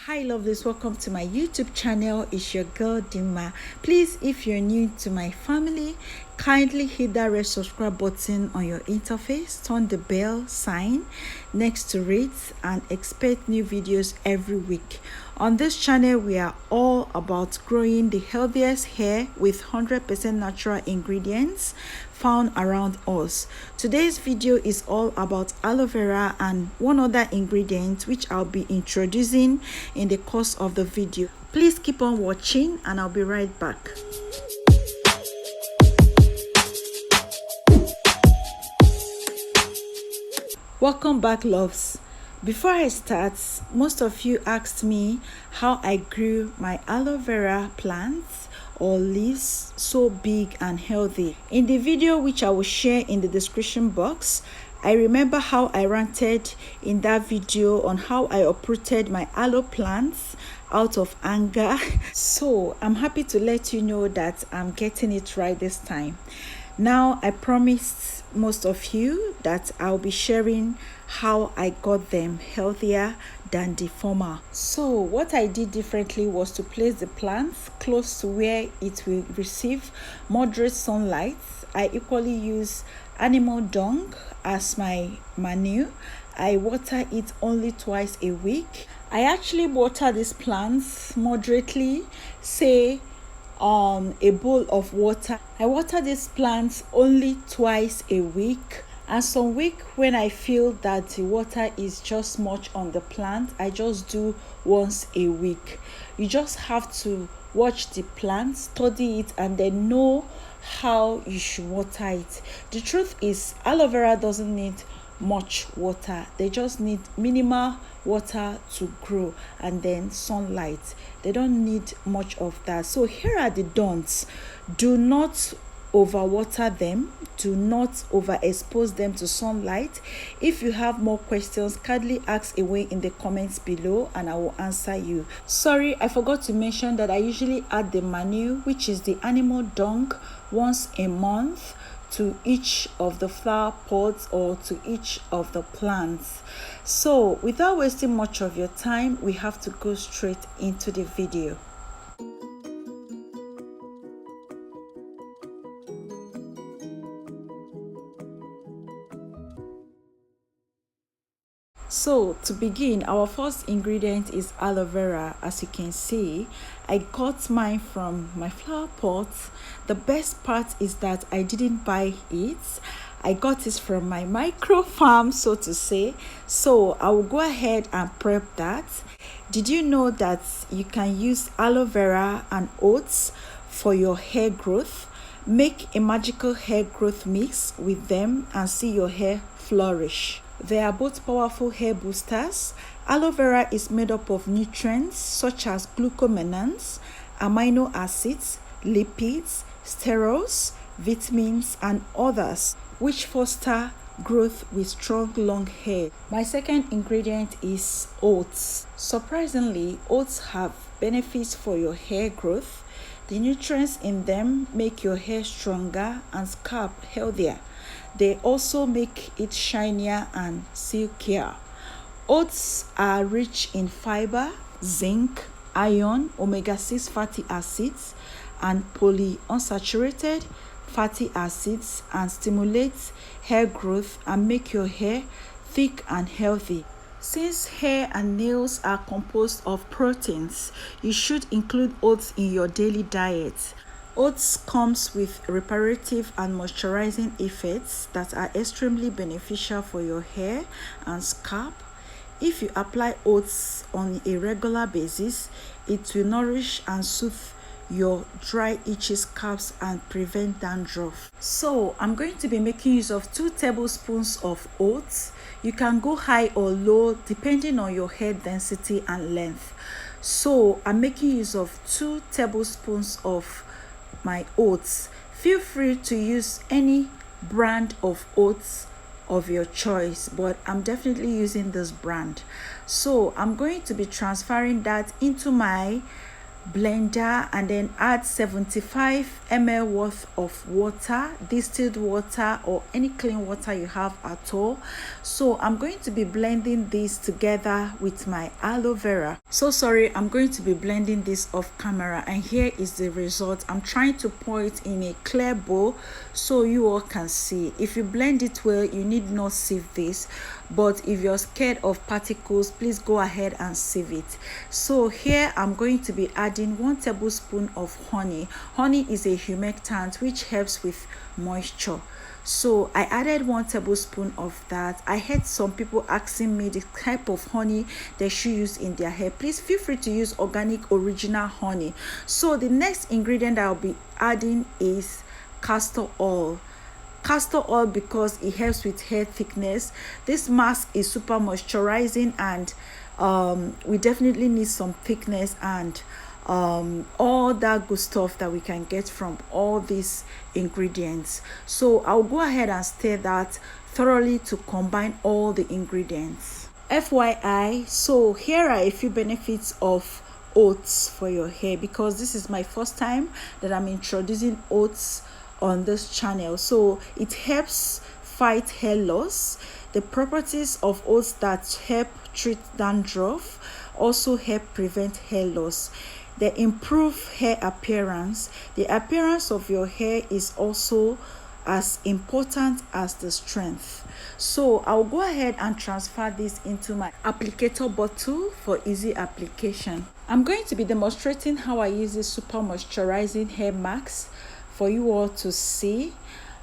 Hi lovelies, welcome to my YouTube channel. It's your girl Dinma. Please, if you're new to my family, kindly hit that red subscribe button on your interface, turn the bell sign next to it, and expect new videos every week. On this channel, we are all about growing the healthiest hair with 100% natural ingredients found around us. Today's video is all about aloe vera and one other ingredient which I'll be introducing in the course of the video. Please keep on watching and I'll be right back. Welcome back, loves. Before I start, most of you asked me how I grew my aloe vera plants or leaves so big and healthy. In the video which I will share in the description box, I remember how I ranted in that video on how I uprooted my aloe plants out of anger. So I'm happy to let you know that I'm getting it right this time. Now, I promised most of you that I'll be sharing how I got them healthier than the former. So what I did differently was to place the plants close to where it will receive moderate sunlight. I equally use animal dung as my manure. I water it only twice a week. I actually water these plants moderately, say a bowl of water. I water these plants only twice a week, and some week when I feel that the water is just much on the plant, I just do once a week. You just have to watch the plant, study it, and then know how you should water it. The truth is, aloe vera doesn't need much water. They just need minimal water to grow, and then sunlight. They don't need much of that. So here are the don'ts. Do not overwater them. Do not overexpose them to sunlight. If you have more questions, kindly ask away in the comments below and I will answer you. Sorry, I forgot to mention that I usually add the manure, which is the animal dung, once a month to each of the flower pots or to each of the plants. So without wasting much of your time, we have to go straight into the video. So to begin, our first ingredient is aloe vera. As you can see, I got mine from my flower pot. The best part is that I didn't buy it. I got it from my micro farm, so to say. So I will go ahead and prep that. Did you know that you can use aloe vera and oats for your hair growth? Make a magical hair growth mix with them and see your hair flourish. They are both powerful hair boosters. Aloe vera is made up of nutrients such as glucomanans, amino acids, lipids, sterols, vitamins, and others, which foster growth with strong long hair. My second ingredient is oats. Surprisingly, oats have benefits for your hair growth. The nutrients in them make your hair stronger and scalp healthier. They also make it shinier and silkier. Oats are rich in fiber, zinc, iron, omega-6 fatty acids, and polyunsaturated fatty acids, and stimulate hair growth and make your hair thick and healthy. Since hair and nails are composed of proteins, you should include oats in your daily diet. Oats comes with reparative and moisturizing effects that are extremely beneficial for your hair and scalp. If you apply oats on a regular basis, it will nourish and soothe your dry, itchy scalps and prevent dandruff. So I'm going to be making use of 2 tablespoons of oats. You can go high or low depending on your hair density and length. So I'm making use of 2 tablespoons of my oats. Feel free to use any brand of oats of your choice, but I'm definitely using this brand. So I'm going to be transferring that into my blender and then add 75 ml worth of water, distilled water or any clean water you have at all. So I'm going to be blending this together with my aloe vera. So sorry, I'm going to be blending this off camera, and here is the result. I'm trying to pour it in a clear bowl so you all can see. If you blend it well, you need not sieve this, but if you're scared of particles, please go ahead and sieve it. So here I'm going to be adding 1 tablespoon of honey. Honey is a humectant which helps with moisture. So I added 1 tablespoon of that. I had some people asking me the type of honey they should use in their hair. Please feel free to use organic original honey. So the next ingredient I'll be adding is castor oil. Castor oil because it helps with hair thickness. This mask is super moisturizing, and we definitely need some thickness and all that good stuff that we can get from all these ingredients. So I'll go ahead and stir that thoroughly to combine all the ingredients. FYI, so here are a few benefits of oats for your hair, because this is my first time that I'm introducing oats on this channel. So it helps fight hair loss. The properties of oats that help treat dandruff also help prevent hair loss. They improve hair appearance. The appearance of your hair is also as important as the strength. So I'll go ahead and transfer this into my applicator bottle for easy application. I'm going to be demonstrating how I use this super moisturizing hair mask for you all to see.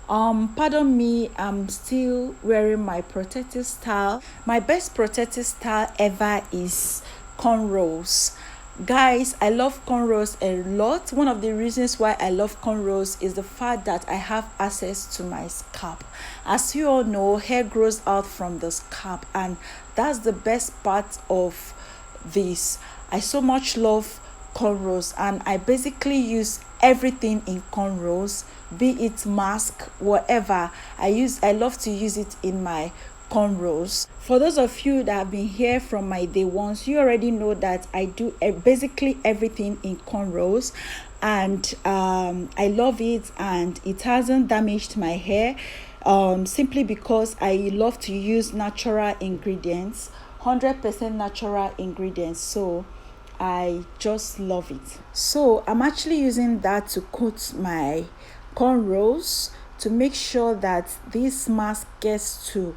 Pardon me, I'm still wearing my protective style. My best protective style ever is cornrows. Guys, I love cornrows a lot. One of the reasons why I love cornrows is the fact that I have access to my scalp. As you all know, hair grows out from the scalp, and that's the best part of this. I so much love cornrows, and I basically use everything in cornrows, be it mask, whatever I love to use it in my cornrows. For those of you that have been here from my day ones, you already know that I do basically everything in cornrows, and I love it, and it hasn't damaged my hair simply because I love to use natural ingredients, 100% natural ingredients. So I just love it. So I'm actually using that to coat my cornrows to make sure that this mask gets to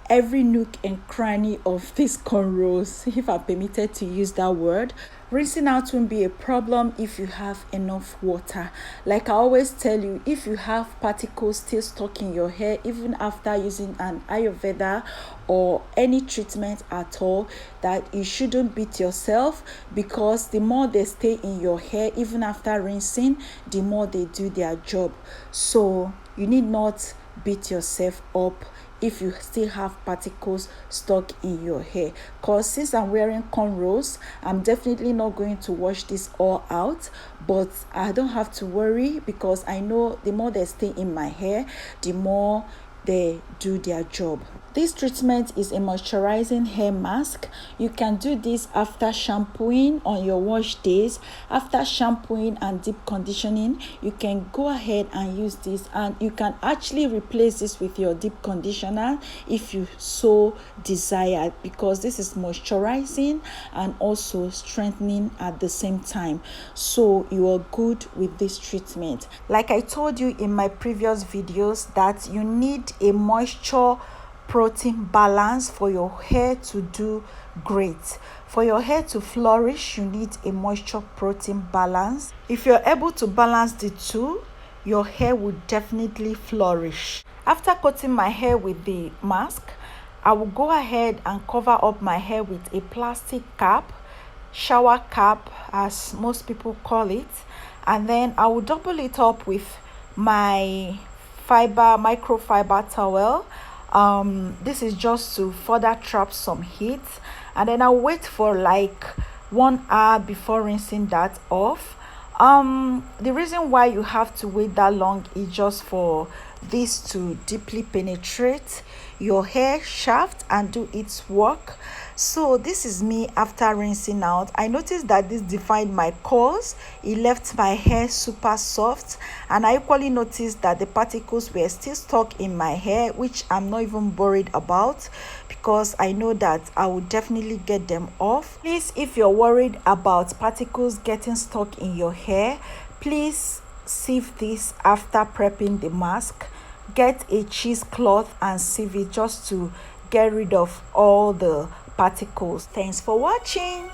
every nook and cranny of these cornrows, if I'm permitted to use that word. Rinsing out won't be a problem if you have enough water. Like I always tell you, if you have particles still stuck in your hair even after using an Ayurveda or any treatment at all, that you shouldn't beat yourself, because the more they stay in your hair even after rinsing, the more they do their job. So you need not beat yourself up if you still have particles stuck in your hair, because since I'm wearing cornrows, I'm definitely not going to wash this all out, but I don't have to worry, because I know the more they stay in my hair, the more they do their job. This treatment is a moisturizing hair mask. You can do this after shampooing on your wash days. After shampooing and deep conditioning, you can go ahead and use this, and you can actually replace this with your deep conditioner if you so desire, because this is moisturizing and also strengthening at the same time. So you are good with this treatment. Like I told you in my previous videos, that you need a moisture protein balance for your hair to do great. For your hair to flourish, you need a moisture protein balance. If you're able to balance the two, your hair will definitely flourish. After coating my hair with the mask, I will go ahead and cover up my hair with a plastic cap, shower cap as most people call it, and then I will double it up with my microfiber towel. This is just to further trap some heat, and then I'll wait for like 1 hour before rinsing that off. The reason why you have to wait that long is just for this to deeply penetrate your hair shaft and do its work. So this is me after rinsing out. I noticed that this defined my curls. It left my hair super soft, and I equally noticed that the particles were still stuck in my hair, which I'm not even worried about because I know that I will definitely get them off. Please, if you're worried about particles getting stuck in your hair, please sieve this after prepping the mask. Get a cheesecloth and sieve it just to get rid of all the particles. Thanks for watching.